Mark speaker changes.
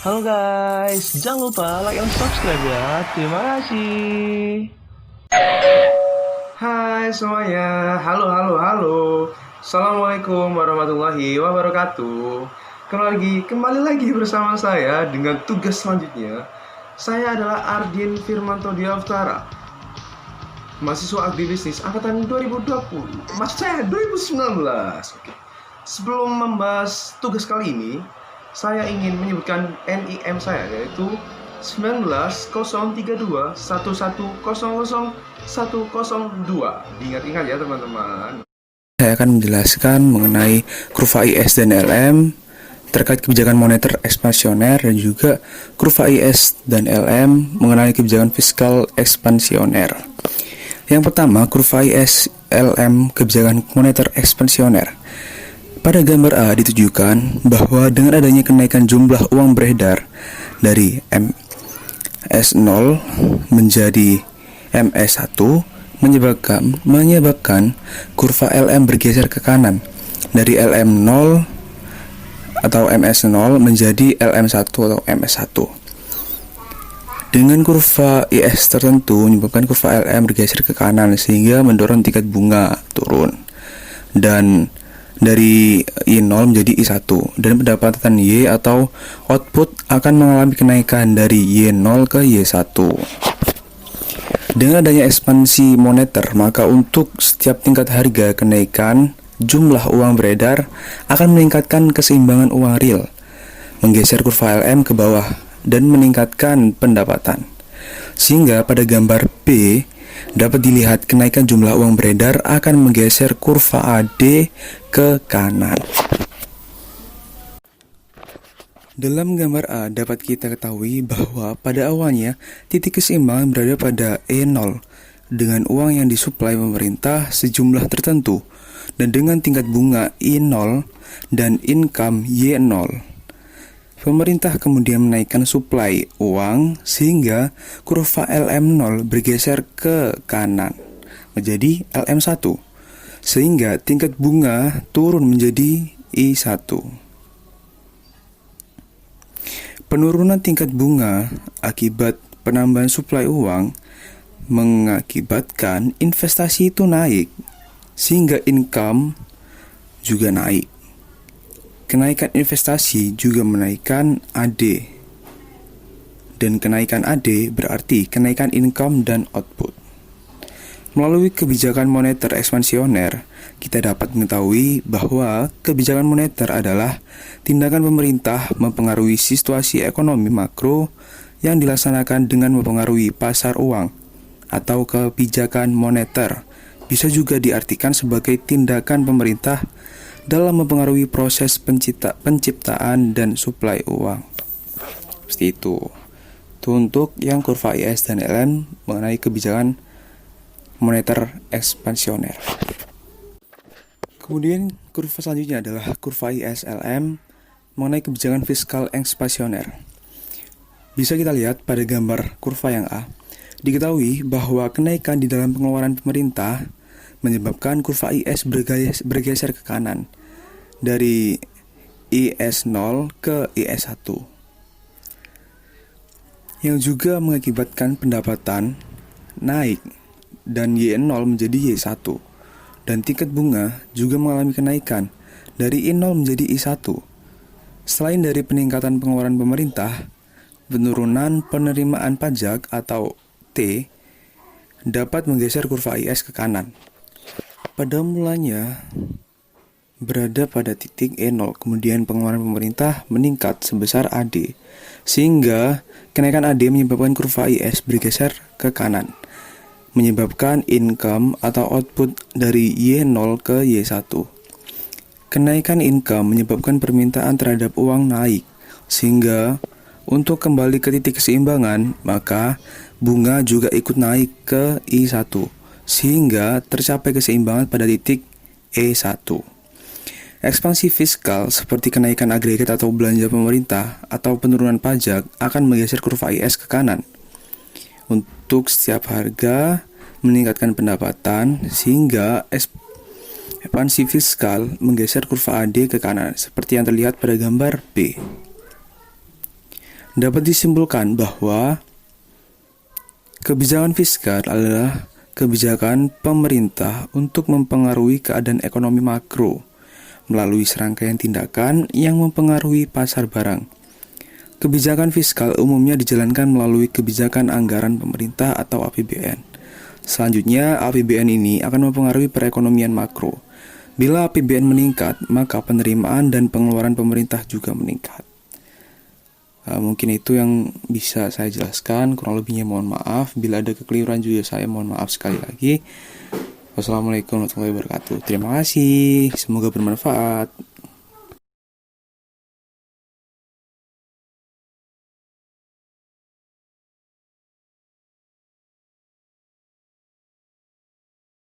Speaker 1: Halo guys, jangan lupa like and subscribe ya. Terima kasih.
Speaker 2: Hai semuanya, halo halo halo. Assalamualaikum warahmatullahi wabarakatuh. Kembali lagi bersama saya dengan tugas selanjutnya. Saya adalah Ardin Firmanto Diaftara, mahasiswa agribisnis angkatan 2020. Maksud saya 2019. Oke. Sebelum membahas tugas kali ini, saya ingin menyebutkan NIM saya, yaitu 19.032.1100.102. Diingat-ingat ya teman-teman.
Speaker 3: Saya akan menjelaskan mengenai kurva IS dan LM terkait kebijakan moneter ekspansioner dan juga kurva IS dan LM mengenai kebijakan fiskal ekspansioner. Yang pertama, kurva IS LM kebijakan moneter ekspansioner. Pada gambar A ditujukan bahwa dengan adanya kenaikan jumlah uang beredar dari MS0 menjadi MS1 menyebabkan kurva LM bergeser ke kanan dari LM0 atau MS0 menjadi LM1 atau MS1. Dengan kurva IS tertentu menyebabkan kurva LM bergeser ke kanan sehingga mendorong tingkat bunga turun dan dari I0 menjadi I1, dan pendapatan Y atau output akan mengalami kenaikan dari Y0 ke Y1. Dengan adanya ekspansi moneter, maka untuk setiap tingkat harga kenaikan jumlah uang beredar akan meningkatkan keseimbangan uang real, menggeser kurva LM ke bawah dan meningkatkan pendapatan. Sehingga pada gambar B dapat dilihat kenaikan jumlah uang beredar akan menggeser kurva AD ke kanan. Dalam gambar A dapat kita ketahui bahwa pada awalnya titik keseimbangan berada pada E0 dengan uang yang disuplai pemerintah sejumlah tertentu dan dengan tingkat bunga I0 dan income Y0. Pemerintah kemudian menaikkan suplai uang sehingga kurva LM0 bergeser ke kanan menjadi LM1 sehingga tingkat bunga turun menjadi I1. Penurunan tingkat bunga akibat penambahan suplai uang mengakibatkan investasi itu naik sehingga income juga naik. Kenaikan investasi juga menaikkan AD, dan kenaikan AD berarti kenaikan income dan output. Melalui kebijakan moneter ekspansioner, kita dapat mengetahui bahwa kebijakan moneter adalah tindakan pemerintah mempengaruhi situasi ekonomi makro yang dilaksanakan dengan mempengaruhi pasar uang, atau kebijakan moneter bisa juga diartikan sebagai tindakan pemerintah dalam mempengaruhi proses penciptaan dan suplai uang. Seperti itu. Itu untuk yang kurva IS dan LM mengenai kebijakan moneter ekspansioner. Kemudian kurva selanjutnya adalah kurva IS LM mengenai kebijakan fiskal ekspansioner. Bisa kita lihat pada gambar kurva yang A. Diketahui bahwa kenaikan di dalam pengeluaran pemerintah menyebabkan kurva IS bergeser ke kanan dari IS0 ke IS1, yang juga mengakibatkan pendapatan naik dan Y0 menjadi Y1, dan tingkat bunga juga mengalami kenaikan dari I0 menjadi I1. Selain dari peningkatan pengeluaran pemerintah, penurunan penerimaan pajak atau T dapat menggeser kurva IS ke kanan. Pada mulanya berada pada titik E0, kemudian pengeluaran pemerintah meningkat sebesar AD, sehingga kenaikan AD menyebabkan kurva IS bergeser ke kanan, menyebabkan income atau output dari Y0 ke Y1. Kenaikan income menyebabkan permintaan terhadap uang naik, sehingga untuk kembali ke titik keseimbangan, maka bunga juga ikut naik ke I1, sehingga tercapai keseimbangan pada titik E1. Ekspansi fiskal seperti kenaikan agregat atau belanja pemerintah atau penurunan pajak akan menggeser kurva IS ke kanan. Untuk setiap harga meningkatkan pendapatan sehingga ekspansi fiskal menggeser kurva AD ke kanan seperti yang terlihat pada gambar B. dapat disimpulkan bahwa kebijakan fiskal adalah kebijakan pemerintah untuk mempengaruhi keadaan ekonomi makro melalui serangkaian tindakan yang mempengaruhi pasar barang. Kebijakan fiskal umumnya dijalankan melalui kebijakan anggaran pemerintah atau APBN. Selanjutnya, APBN ini akan mempengaruhi perekonomian makro. Bila APBN meningkat, maka penerimaan dan pengeluaran pemerintah juga meningkat. Mungkin itu yang bisa saya jelaskan. Kurang lebihnya mohon maaf. Bila ada kekeliruan juga saya mohon maaf sekali lagi. Wassalamualaikum warahmatullahi wabarakatuh. Terima kasih. Semoga bermanfaat.